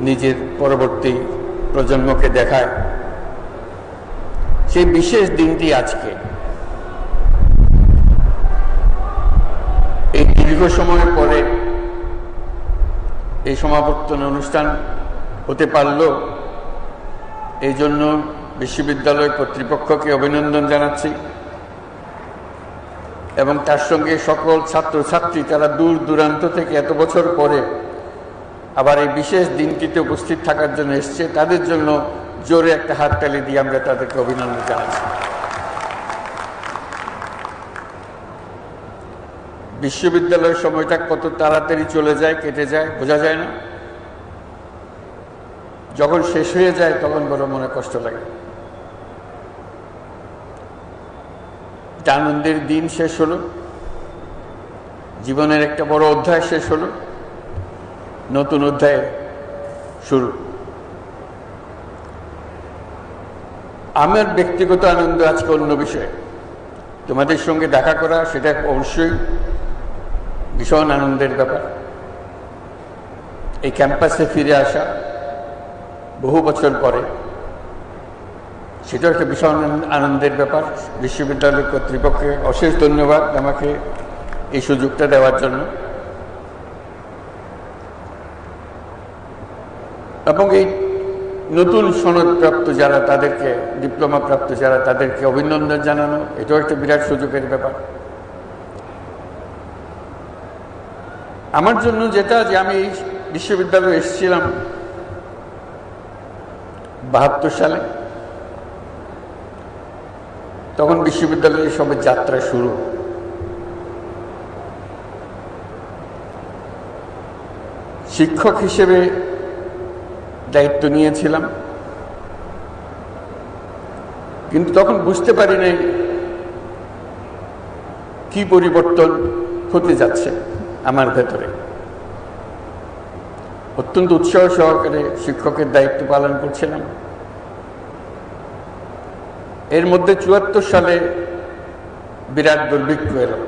নিজের পরবর্তী প্রজন্মকে দেখায়, সেই বিশেষ দিনটি আজকে। এই দীর্ঘ সময় পরে এই সমাবর্তন অনুষ্ঠান হতে পারল, এই জন্য বিশ্ববিদ্যালয় কর্তৃপক্ষকে অভিনন্দন জানাচ্ছি এবং তার সঙ্গে সকল ছাত্রছাত্রী, তারা দূর দূরান্ত থেকে এত বছর পরে আবার এই বিশেষ দিনটিতে উপস্থিত থাকার জন্য এসছে, তাদের জন্য জোরে একটা হাততালি দিয়ে আমরা তাদেরকে অভিনন্দন জানাচ্ছি। বিশ্ববিদ্যালয়ের সময়টা কত তাড়াতাড়ি চলে যায়, কেটে যায়, বোঝা যায় না। যখন শেষ হয়ে যায় তখন বড় মনে কষ্ট লাগে। একটা আনন্দের দিন শেষ হলো, জীবনের একটা বড় অধ্যায় শেষ হলো, নতুন অধ্যায় শুরু। আমার ব্যক্তিগত আনন্দ আজকে অন্য বিষয়। তোমাদের সঙ্গে দেখা করা সেটা অবশ্যই ভীষণ আনন্দের ব্যাপার। এই ক্যাম্পাসে ফিরে আসা বহু বছর পরে, সেটাও একটা ভীষণ আনন্দের ব্যাপার। বিশ্ববিদ্যালয় কর্তৃপক্ষকে অশেষ ধন্যবাদ আমাকে এই সুযোগটা দেওয়ার জন্য, এবং এই নতুন সনদপ্রাপ্ত যারা, তাদেরকে ডিপ্লোমা প্রাপ্ত যারা, তাদেরকে অভিনন্দন জানানো, এটাও একটা বিরাট সুযোগের ব্যাপার। আমার জন্য যেটা, যে আমি বিশ্ববিদ্যালয়ে এসেছিলাম 72 সালে, তখন বিশ্ববিদ্যালয়ের সবে যাত্রা শুরু। শিক্ষক হিসেবে দায়িত্ব নিয়েছিলাম, কিন্তু তখন বুঝতে পারি নাই কি পরিবর্তন হতে যাচ্ছে আমার ভেতরে। অত্যন্ত উৎসাহ সহকারে শিক্ষকের দায়িত্ব পালন করছিলাম। এর মধ্যে 74 সালে বিরাট দুর্ভিক্ষ এলো,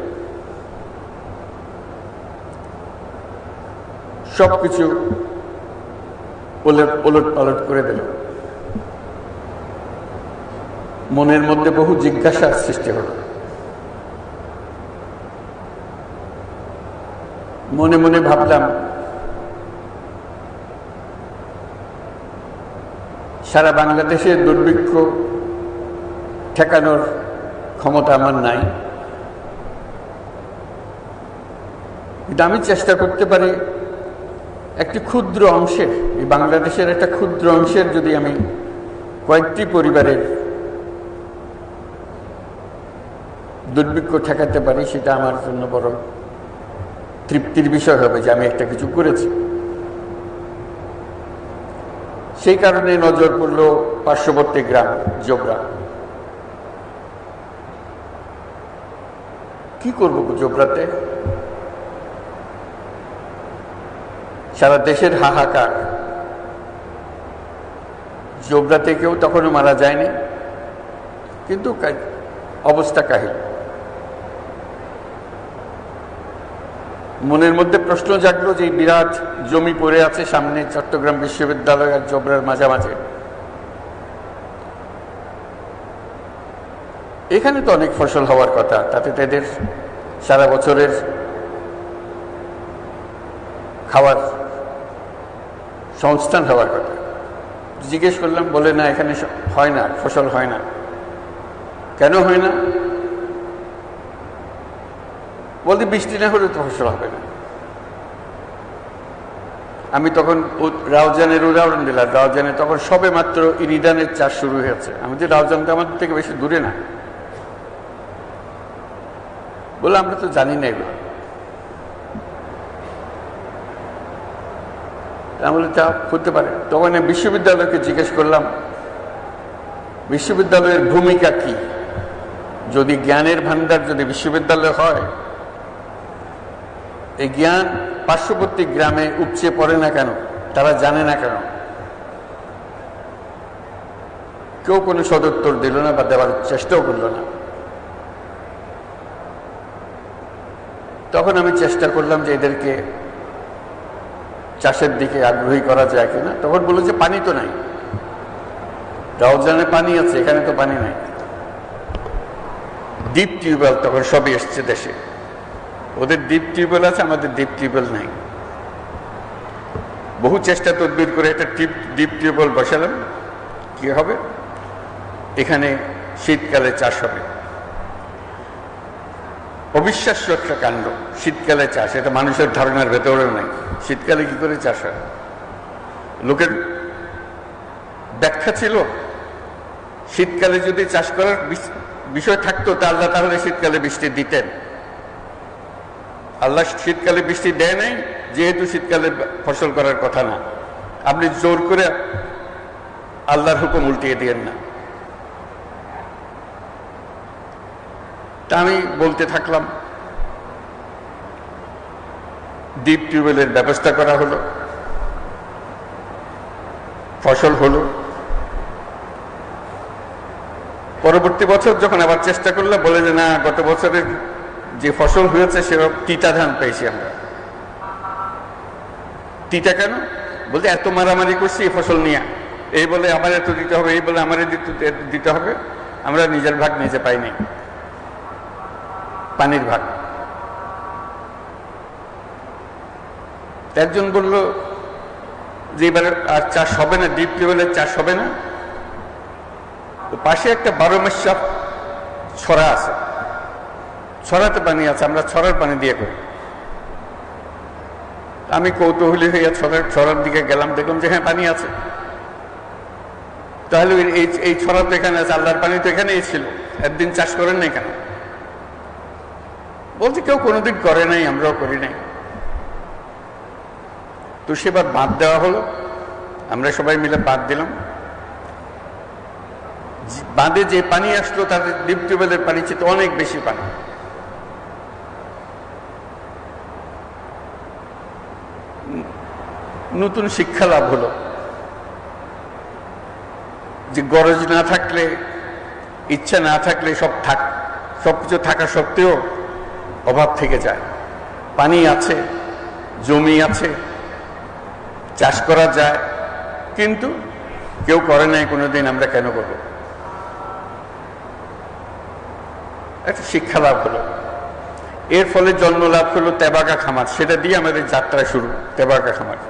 সবকিছু ওলট পালট করে দিল। মনের মধ্যে বহু জিজ্ঞাসার সৃষ্টি হলো। মনে মনে ভাবলাম, সারা বাংলাদেশের দুর্ভিক্ষ ঠেকানোর ক্ষমতা আমার নাই, কিন্তু আমি চেষ্টা করতে পারি একটি ক্ষুদ্র অংশের, এই বাংলাদেশের একটা ক্ষুদ্র অংশের যদি আমি কয়েকটি পরিবারের দুর্ভিক্ষ ঠেকাতে পারি, সেটা আমার জন্য বড় তৃপ্তির বিষয় হবে যে আমি একটা কিছু করেছি। সেই কারণে নজর পড়ল পার্শ্ববর্তী গ্রাম জোবরা। কি করব জোবরাতে? সারা দেশের হাহাকার, জোবরাতে কেউ তখনও মারা যায়নি, কিন্তু অবস্থা কাহিল। মনের মধ্যে প্রশ্ন জাগলো যে বিরাট জমি পড়ে আছে সামনে, চট্টগ্রাম বিশ্ববিদ্যালয় আর জোবরার মাঝামাঝি। এখানে তো অনেক ফসল হওয়ার কথা, তাতে তাদের সারা বছরের খাওয়ার সংস্থান হওয়ার কথা। জিজ্ঞেস করলাম, বলে না, এখানে হয় না, ফসল হয় না। কেন হয় না? বলতে বৃষ্টি না হলে তো ফসল হবে না। আমি তখন রাউজানের উদাহরণ দিলাম। রাউজানে তখন সবে মাত্র ইরিদানের চাষ শুরু হয়েছে। আমি যে রাউজান তো আমাদের থেকে বেশি দূরে না। বলে আমরা তো জানি না এগুলো। বলে তা হতে পারে। তখন আমি বিশ্ববিদ্যালয়কে জিজ্ঞেস করলাম, বিশ্ববিদ্যালয়ের ভূমিকা কি? যদি জ্ঞানের ভান্ডার যদি বিশ্ববিদ্যালয় হয়, এই জ্ঞান পার্শ্ববর্তী গ্রামে উপচে পড়ে না কেন? তারা জানে না কেন? কেউ কোনো সদুত্তর দিল না বা দেওয়ার চেষ্টাও করল না। তখন আমি চেষ্টা করলাম যে এদেরকে চাষের দিকে আগ্রহী করা যায় কিনা। তখন বললো যে পানি তো নাই, রাউজানে পানি আছে, এখানে তো পানি নাই। ডিপ টিউবওয়েল তখন সবই এসছে দেশে, ওদের ডিপ টিউবওয়েল আছে, আমাদের ডিপ টিউবওয়েল নাই। বহু চেষ্টা তদবির করে একটা ডিপ টিউবওয়েল বসালাম। কি হবে? এখানে শীতকালে চাষ হবে। অবিশ্বাস্য একটা কাণ্ড, শীতকালে চাষ, এটা মানুষের ধারণার ভেতরেও নাই। শীতকালে কি করে চাষ হয়? লোকের ব্যাখ্যা ছিল শীতকালে যদি চাষ করার বিষয় থাকতো তা আল্লাহ তাহলে শীতকালে বৃষ্টি দিতেন। আল্লাহ শীতকালে বৃষ্টি দেয় নাই, যেহেতু শীতকালে ফসল করার কথা না। আপনি জোর করে আল্লাহর হুকুম উল্টিয়ে দিয়েন না। তা আমি বলতে থাকলাম, ডিপ টিউবওয়েলের ব্যবস্থা করা হলো, ফসল হলো। পরবর্তী বছর যখন আবার চেষ্টা করলাম, বলে যে না, গত বছরের যে ফসল হয়েছে সেরকম তিতা ধান পেয়েছি আমরা। তিতা কেন? বলতে এত মারামারি করছি এই ফসল নিয়ে, এই বলে আমার এত দিতে হবে, এই বলে আমার দিতে হবে, আমরা নিজের ভাগ নিজে পাইনি, পানির ভাগ। একজন বলল যে এবার আর চাষ হবে না, ডিপ টিউবওয়েলের চাষ হবে না। পাশে একটা 12 মাস ছড়া আছে, ছড়াতে পানি আছে, আমরা ছড়ার পানি দিয়ে করি। আমি কৌতূহলী হইয়া ছড়ার দিকে গেলাম, দেখলাম যে হ্যাঁ পানি আছে। তাহলে এই ছড়া তো এখানে আছে, আল্লাহর পানি তো এখানেই ছিল, একদিন চাষ করেন নাই কেন? বলছে কেউ কোনোদিন করে নাই, আমরাও করি নাই। তো সেবার বাঁধ দেওয়া হলো, আমরা সবাই মিলে বাঁধ দিলাম। বাঁধে যে পানি আসলো তাদের ডিপ টিউবওয়েলের পানি চেয়ে অনেক বেশি পানি। নতুন শিক্ষা লাভ হলো যে গরজ না থাকলে, ইচ্ছা না থাকলে সবকিছু থাকা সত্ত্বেও অভাব থেকে যায়। পানি আছে, জমি আছে, চাষ করা যায়, কিন্তু কেউ করে নাই কোনোদিন, আমরা কেন করব? একটা শিক্ষা লাভ হলো। এর ফলে জন্ম লাভ হলো তেবাগা খামার, সেটা দিয়ে আমাদের যাত্রা শুরু। তেবাগা খামার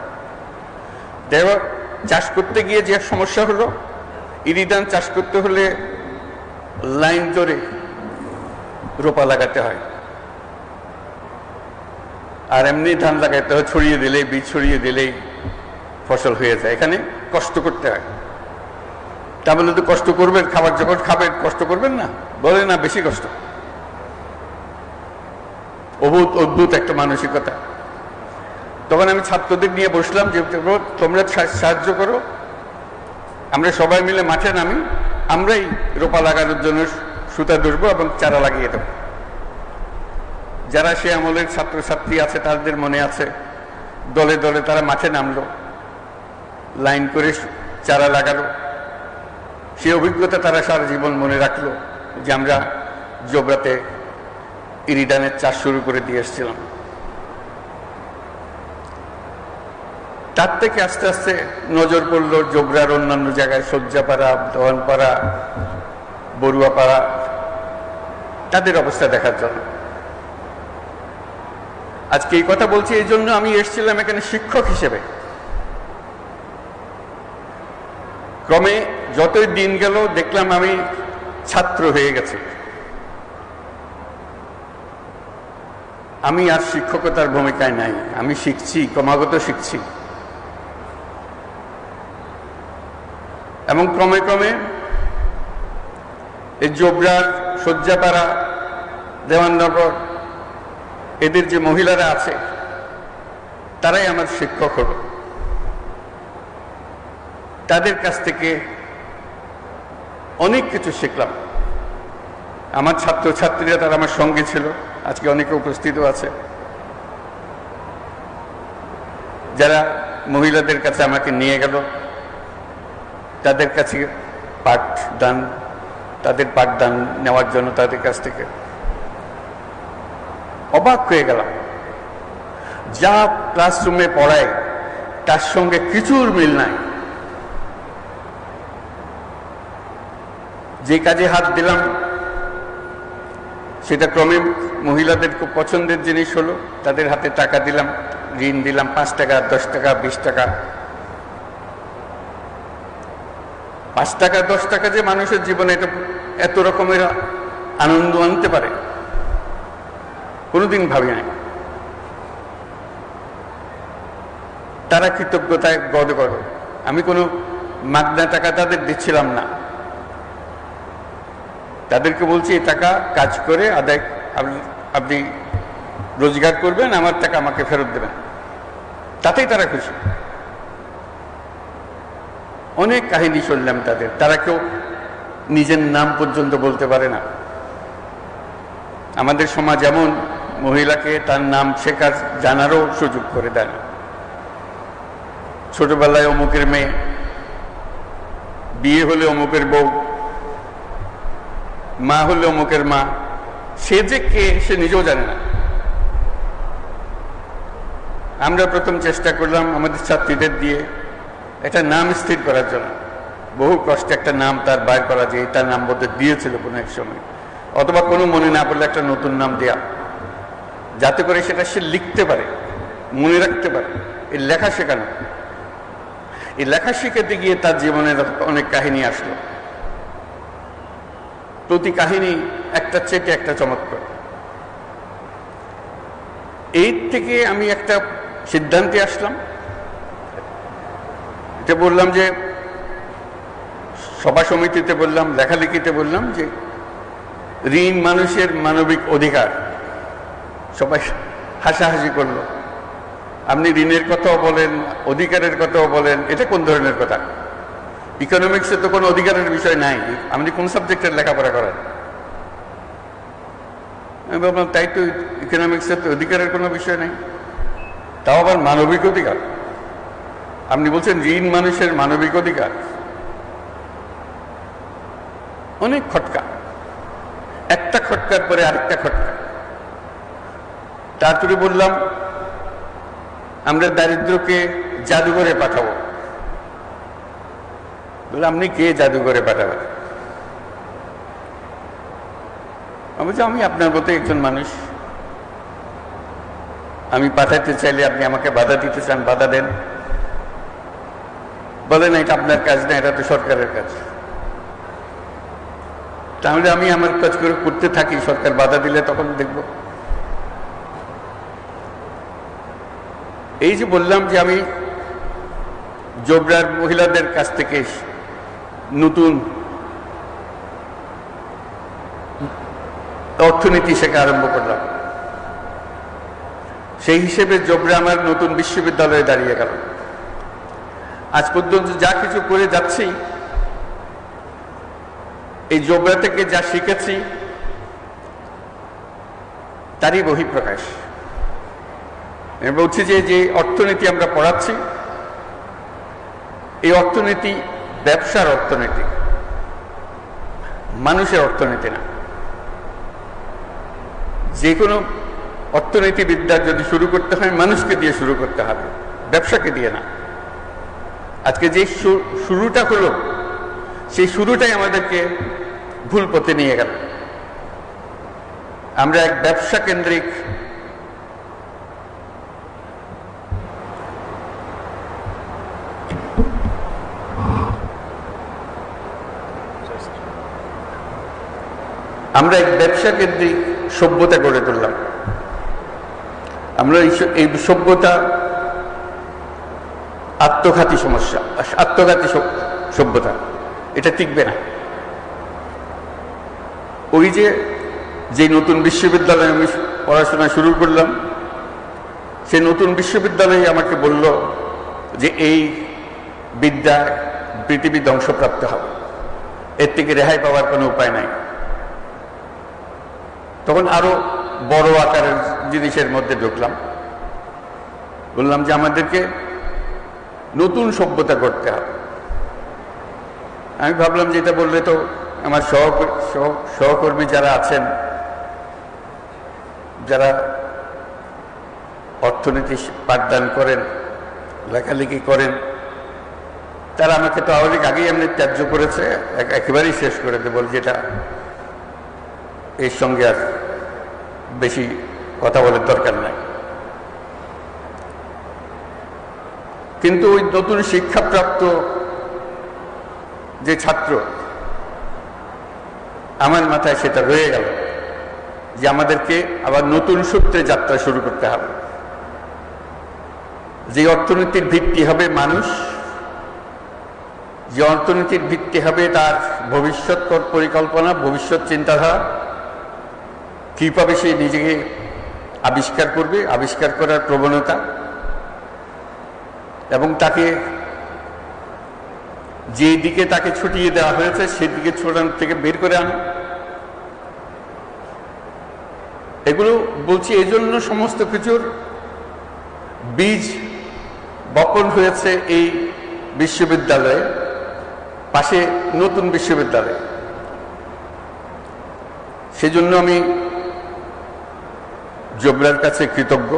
চাষ করতে গিয়ে যে সমস্যা হলো, ইরিধান চাষ করতে হলে লাইন ধরে রোপা লাগাতে হয়, আর এমনি ধান লাগাইতে হয় ছড়িয়ে দিলেই, বীজ ছড়িয়ে দিলেই ফসল হয়ে যায়। এখানে কষ্ট করতে হয়। তা বলে তো কষ্ট করবেন, খাবার যখন খাবেন কষ্ট করবেন না? বলে না, বেশি কষ্ট। অদ্ভুত একটা মানসিকতা। তখন আমি ছাত্রদের নিয়ে বসলাম যে তোমরা সাহায্য করো, আমরা সবাই মিলে মাঠে নামি, আমরাই রোপা লাগানোর জন্য সুতা ধরবো এবং চারা লাগিয়ে দেবো। যারা সে আমলের ছাত্রছাত্রী আছে তাদের মনে আছে, দলে দলে তারা মাঠে নামলো, লাইন করে চারা লাগালো। সে অভিজ্ঞতা তারা সারা জীবন মনে রাখলো যে আমরা জোবরাতে ইরিধানের চাষ শুরু করে দিয়ে এসেছিলাম। তার থেকে আস্তে আস্তে নজর পড়লো জোবরার অন্যান্য জায়গায়, সজ্জাপাড়া, দহনপাড়া, বড়ুয়াপাড়া, তাদের অবস্থা দেখার জন্য। আজকে এই কথা বলছি এই জন্য, আমি এসেছিলাম এখানে শিক্ষক হিসেবে। ক্রমে যতই দিন গেল দেখলাম আমি ছাত্র হয়ে গেছি। আমি আর শিক্ষকতার ভূমিকায় নাই, আমি শিখছি, ক্রমাগত শিখছি। এবং ক্রমে ক্রমে এই জোবরার, সজ্জাপাড়া, দেওয়াননগর, এদের যে মহিলারা আছে তারাই আমার শিক্ষক হল। তাদের কাছ থেকে অনেক কিছু শিখলাম। আমার ছাত্রছাত্রীরা তারা আমার সঙ্গে ছিল, আজকে অনেকে উপস্থিত আছে, যারা মহিলাদের কাছে আমাকে নিয়ে গেল, তাদের কাছে তাদের পাঠদান নেওয়ার জন্য তাদের কাছ থেকে অবাক হয়ে গেলাম। যা ক্লাসরুমে পড়ায় তার সঙ্গে কিছুর মিল নাই। যে কাজে হাত দিলাম সেটা ক্রমে মহিলাদের খুব পছন্দের জিনিস হলো। তাদের হাতে টাকা দিলাম, ঋণ দিলাম, 5 টাকা, 10 টাকা, 20 টাকা। 5 টাকা 10 টাকা যে মানুষের জীবনে এটা এত রকমের আনন্দ আনতে পারে কোনোদিন ভাবি নাই। তারা কৃতজ্ঞতায় গদগদ। আমি কোনো মাগনা টাকা তাদের দিচ্ছিলাম না, তাদেরকে বলছি এই টাকা কাজ করে আদায় আপনি রোজগার করবেন, আমার টাকা আমাকে ফেরত দেবেন, তাতেই তারা খুশি। অনেক কাহিনী শুনলাম তাদের। তারা কেউ নিজের নাম পর্যন্ত বলতে পারে না। আমাদের সমাজ এমন, মহিলাকে তার নাম শেখার জানারও সুযোগ করে দেয় না। ছোটবেলায় অমুকের মেয়ে, বিয়ে হলে অমুকের বউ, মা হলে অমুকের মা, সে যে কে সে নিজেও জানে না। আমরা প্রথম চেষ্টা করলাম আমাদের ছাত্রীদের দিয়ে একটা নাম স্থির করার জন্য। বহু কষ্টে একটা নাম তার বাইর করা, যে তার নাম বলতে দিয়েছিল কোনো এক সময়, অথবা কোনো মনে না পড়লে একটা নতুন নাম দেয়া, যাতে করে সেটা সে লিখতে পারে, মনে রাখতে পারে। এই লেখা শেখানো, এই লেখা শিখাতে গিয়ে তার জীবনের অনেক কাহিনী আসলো। প্রতি কাহিনী একটা চেটে একটা চমৎকার। এই থেকে আমি একটা সিদ্ধান্তে আসলাম। এটা বললাম যে সভা সমিতিতে বললাম, লেখালেখিতে বললাম যে ঋণ মানুষের মানবিক অধিকার। সবাই হাসাহাসি করলো। আপনি ঋণের কথাও বলেন, অধিকারের কথাও বলেন, এটা কোন ধরনের কথা? ইকোনমিক্সে তো কোনো অধিকারের বিষয় নাই, আপনি কোন সাবজেক্টের লেখাপড়া করেন? আমি ভাবলাম তাই তো, ইকোনমিক্সের তো অধিকারের কোনো বিষয় নেই, তাও আবার মানবিক অধিকার। আপনি বলছেন ঋণ মানুষের মানবিক অধিকার। অনেক খটকা, একটা খটকার পরে আরেকটা খটকা। তারপরে বললাম আমরা দারিদ্রকে জাদুঘরে পাঠাবো। বললাম আপনি কে জাদুঘরে পাঠাবেন? আমি বলছি আমি আপনার মতো একজন মানুষ, আমি পাঠাতে চাইলে আপনি আমাকে বাধা দিতে চান, বাধা দেন। বলেন এটা আপনার কাজ না, এটা তো সরকারের কাজ। তাহলে আমি আমার কাজ করে করতে থাকি, সরকার বাধা দিলে তখন দেখব। এই যে বললাম যে আমি জোবরার মহিলাদের কাছ থেকে নতুন অর্থনীতি শেখা আরম্ভ করলাম, সেই হিসেবে জোবরা আমার নতুন বিশ্ববিদ্যালয়ে দাঁড়িয়ে গেল। আজ পর্যন্ত যা কিছু করে যাচ্ছি, এই জোবরা থেকে যা শিখেছি তারই বহিঃপ্রকাশ। বলছি যে যে অর্থনীতি আমরা পড়াচ্ছি, এই অর্থনীতি ব্যবসার অর্থনীতি, মানুষের অর্থনীতি না। যে কোনো অর্থনীতিবিদ্যা যদি শুরু করতে হয় মানুষকে দিয়ে শুরু করতে হবে, ব্যবসাকে দিয়ে না। আজকে যে শুরুটা হলো, সেই শুরুটাই আমাদেরকে ভুল পথে নিয়ে গেল। আমরা এক ব্যবসা কেন্দ্রিক সভ্যতা গড়ে তুললাম। আমরা এই সভ্যতা আত্মঘাতী সমস্যা, আত্মঘাতী সভ্যতা, এটা টিকবে না। ওই যে নতুন বিশ্ববিদ্যালয়ে আমি পড়াশোনা শুরু করলাম, সে নতুন বিশ্ববিদ্যালয়ে আমাকে বলল যে এই বিদ্যায় পৃথিবী ধ্বংসপ্রাপ্ত হবে, এর থেকে রেহাই পাওয়ার কোনো উপায় নাই। তখন আরো বড় আকারের জিনিসের মধ্যে ঢুকলাম, বললাম যে আমাদেরকে নতুন সভ্যতা করতে হবে। আমি ভাবলাম যে এটা বললে তো আমার সহকর্মী যারা আছেন, যারা অর্থনীতি পাঠদান করেন, লেখালেখি করেন, তারা আমাকে তো অনেক আগেই এমনি ত্যায্য করেছে, একেবারেই শেষ করে দেব, যেটা এর সঙ্গে আর বেশি কথা বলার দরকার নাই। কিন্তু ওই নতুন শিক্ষাপ্রাপ্ত যে ছাত্র, আমার মাথায় সেটা রয়ে গেল যে আমাদেরকে আবার নতুন সূত্রে যাত্রা শুরু করতে হবে। যে অর্থনীতির ভিত্তি হবে মানুষ, যে অর্থনীতির ভিত্তি হবে তার ভবিষ্যৎ পরিকল্পনা, ভবিষ্যৎ চিন্তাধারা, কিভাবে সে নিজেকে আবিষ্কার করবে, আবিষ্কার করার প্রবণতা, এবং তাকে যে দিকে তাকে ছুটিয়ে দেওয়া হয়েছে সেদিকে ছোটানোর থেকে বের করে আনা। এগুলো বলছি এই জন্য সমস্ত কিছুর বীজ বপন হয়েছে এই বিশ্ববিদ্যালয়ে, পাশে নতুন বিশ্ববিদ্যালয়। সেজন্য আমি জোবরার কাছে কৃতজ্ঞ,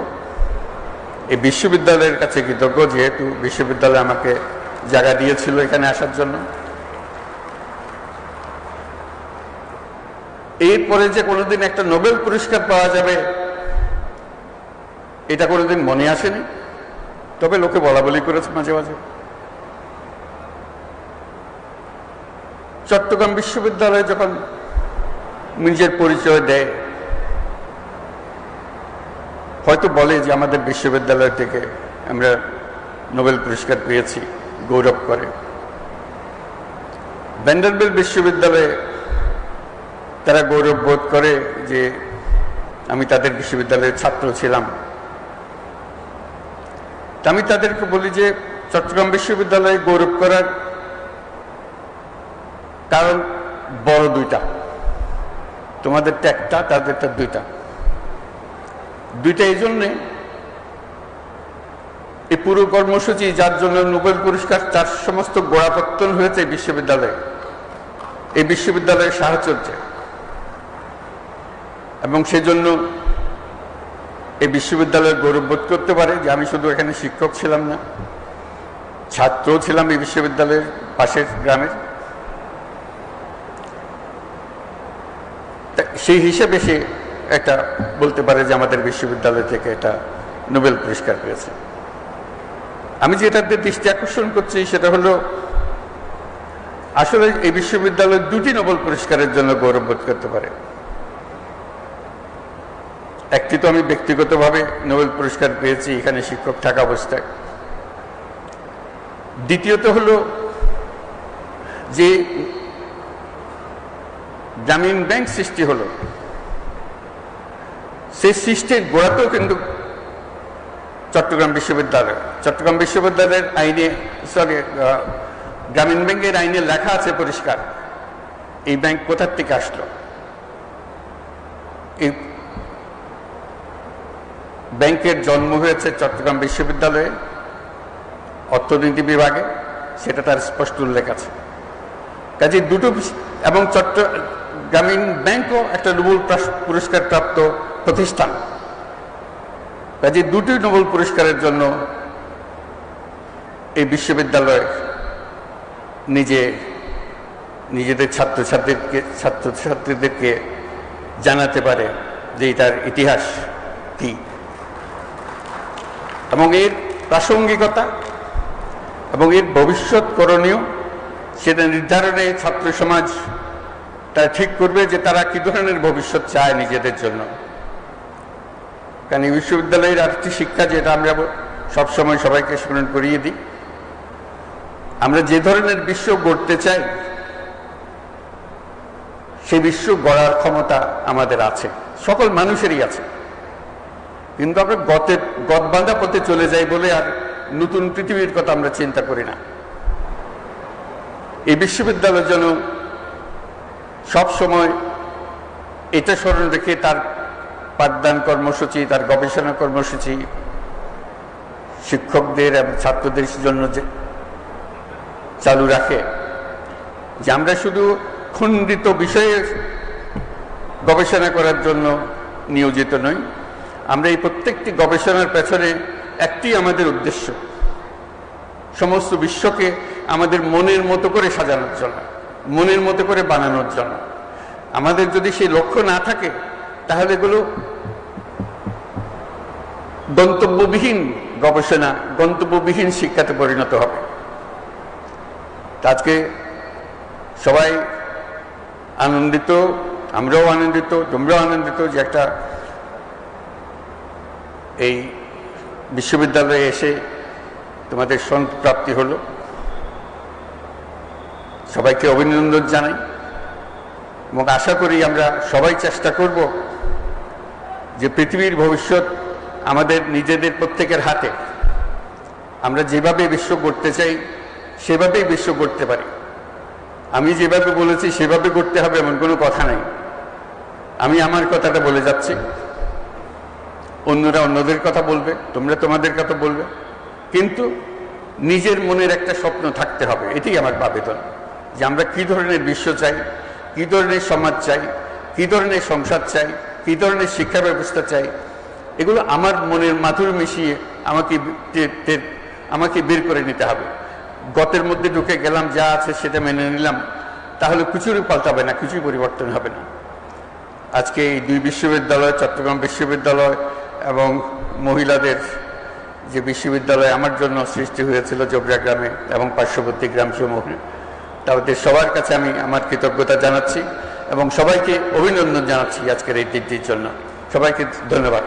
এই বিশ্ববিদ্যালয়ের কাছে কৃতজ্ঞ, যেহেতু বিশ্ববিদ্যালয় আমাকে জায়গা দিয়েছিল এখানে আসার জন্য। এরপরে যে কোনোদিন একটা নোবেল পুরস্কার পাওয়া যাবে এটা কোনোদিন মনে আসেনি, তবে লোকে বলা বলি করেছে মাঝে মাঝে। চট্টগ্রাম বিশ্ববিদ্যালয় যখন নিজের পরিচয় দেয়, হয়তো বলে যে আমাদের বিশ্ববিদ্যালয় থেকে আমরা নোবেল পুরস্কার পেয়েছি, গৌরব করে। ভ্যান্ডারবিল্ট বিশ্ববিদ্যালয়ে তারা গৌরব বোধ করে যে আমি তাদের বিশ্ববিদ্যালয়ের ছাত্র ছিলাম। আমি তাদেরকে বলি যে চট্টগ্রাম বিশ্ববিদ্যালয়ে গৌরব করার কারণ বড় দুইটা, তোমাদেরটা একটা, তাদেরটা দুইটা। এই জন্যে, এই পুরো কর্মসূচি যার জন্য নোবেল পুরস্কার, তার সমস্ত গোড়াপত্তন হয়েছে বিশ্ববিদ্যালয়ে, এই বিশ্ববিদ্যালয়ের সাহচর্যে। এবং সেজন্য এই বিশ্ববিদ্যালয় গৌরববোধ করতে পারে যে আমি শুধু এখানে শিক্ষক ছিলাম না, ছাত্রও ছিলাম এই বিশ্ববিদ্যালয়ের পাশের গ্রামের। সেই হিসেবে সে একটা বলতে পারে যে আমাদের বিশ্ববিদ্যালয় থেকে এটা নোবেল পুরস্কার পেয়েছে। আমি যেটাতে দৃষ্টি আকর্ষণ করছি সেটা হলো, আসলে এই বিশ্ববিদ্যালয় দুটি নোবেল পুরস্কারের জন্য গৌরববোধ করতে পারে। একটি তো আমি ব্যক্তিগতভাবে নোবেল পুরস্কার পেয়েছি এখানে শিক্ষক থাকা অবস্থায়। দ্বিতীয়ত হলো যে গ্রামীণ ব্যাংক সৃষ্টি হলো, সেই সৃষ্টির গোড়াতেও কিন্তু চট্টগ্রাম বিশ্ববিদ্যালয়ের আইনে, গ্রামীণ ব্যাংকের আইনে লেখা আছে পরিষ্কার এই ব্যাংক কোথার থেকে আসলো। এই ব্যাংকের জন্ম হয়েছে চট্টগ্রাম বিশ্ববিদ্যালয়ে অর্থনীতি বিভাগে, সেটা তার স্পষ্ট উল্লেখ আছে। কাজে দুটো, এবং গ্রামীণ ব্যাংকও একটা নোবেল পুরস্কার প্রাপ্ত প্রতিষ্ঠান। কাজে দুটি নোবেল পুরস্কারের জন্য এই বিশ্ববিদ্যালয় নিজেদের ছাত্রছাত্রীদেরকে জানাতে পারে যে এটার ইতিহাস কি, এবং এর প্রাসঙ্গিকতা এবং এর ভবিষ্যৎ করণীয় সেটা নির্ধারণে ছাত্র সমাজ তারা ঠিক করবে যে তারা কি ধরনের ভবিষ্যৎ চায় নিজেদের জন্য। কারণ এই বিশ্ববিদ্যালয়ের আরেকটি শিক্ষা, যেটা আমরা সবসময় সবাইকে স্মরণ করিয়ে দিই, আমরা যে ধরনের বিশ্ব গড়তে চাই সেই বিশ্ব গড়ার ক্ষমতা আমাদের আছে, সকল মানুষেরই আছে। কিন্তু আমরা গদবাঁধা পথে চলে যাই বলে আর নতুন পৃথিবীর কথা আমরা চিন্তা করি না। এই বিশ্ববিদ্যালয় যেন সব সময় এটা স্মরণ রেখে তার পাঠদান কর্মসূচি, তার গবেষণা কর্মসূচি শিক্ষকদের এবং ছাত্রদের জন্য যে চালু রাখে, যে আমরা শুধু খণ্ডিত বিষয়ে গবেষণা করার জন্য নিয়োজিত নই। আমরা এই প্রত্যেকটি গবেষণার পেছনে একটি আমাদের উদ্দেশ্য, সমস্ত বিশ্বকে আমাদের মনের মতো করে সাজানোর জন্য, মনের মতো করে বানানোর জন্য। আমাদের যদি সেই লক্ষ্য না থাকে তাহলে এগুলো গন্তব্যবিহীন গবেষণা, গন্তব্যবিহীন শিক্ষাতে পরিণত হবে। আজকে সবাই আনন্দিত, আমরাও আনন্দিত, তোমরাও আনন্দিত যে একটা এই বিশ্ববিদ্যালয়ে এসে তোমাদের প্রাপ্তি হলো। সবাইকে অভিনন্দন জানাই এবং আশা করি আমরা সবাই চেষ্টা করব যে পৃথিবীর ভবিষ্যৎ আমাদের নিজেদের প্রত্যেকের হাতে। আমরা যেভাবে বিশ্ব গড়তে চাই সেভাবেই বিশ্ব গড়তে পারি। আমি যেভাবে বলেছি সেভাবে গড়তে হবে এমন কোনো কথা নাই। আমি আমার কথাটা বলে যাচ্ছি, অন্যরা অন্যদের কথা বলবে, তোমরা তোমাদের কথা বলবে, কিন্তু নিজের মনের একটা স্বপ্ন থাকতে হবে। এটাই আমার আবেদন, যে আমরা কী ধরনের বিশ্ব চাই, কী ধরনের সমাজ চাই, কী ধরনের সংসার চাই, কী ধরনের শিক্ষা ব্যবস্থা চাই, এগুলো আমার মনের মাধুর মিশিয়ে আমাকে বের করে নিতে হবে। গতের মধ্যে ঢুকে গেলাম, যা আছে সেটা মেনে নিলাম, তাহলে কিছুই পাল্টাবে না, কিছুই পরিবর্তন হবে না। আজকে এই দুই বিশ্ববিদ্যালয়, চট্টগ্রাম বিশ্ববিদ্যালয় এবং মহিলাদের যে বিশ্ববিদ্যালয় আমার জন্য সৃষ্টি হয়েছিল জোবরা গ্রামে এবং পার্শ্ববর্তী গ্রামসমূহে, তাদের সবার কাছে আমি আমার কৃতজ্ঞতা জানাচ্ছি এবং সবাইকে অভিনন্দন জানাচ্ছি আজকের এই দিনটির জন্য। সবাইকে ধন্যবাদ।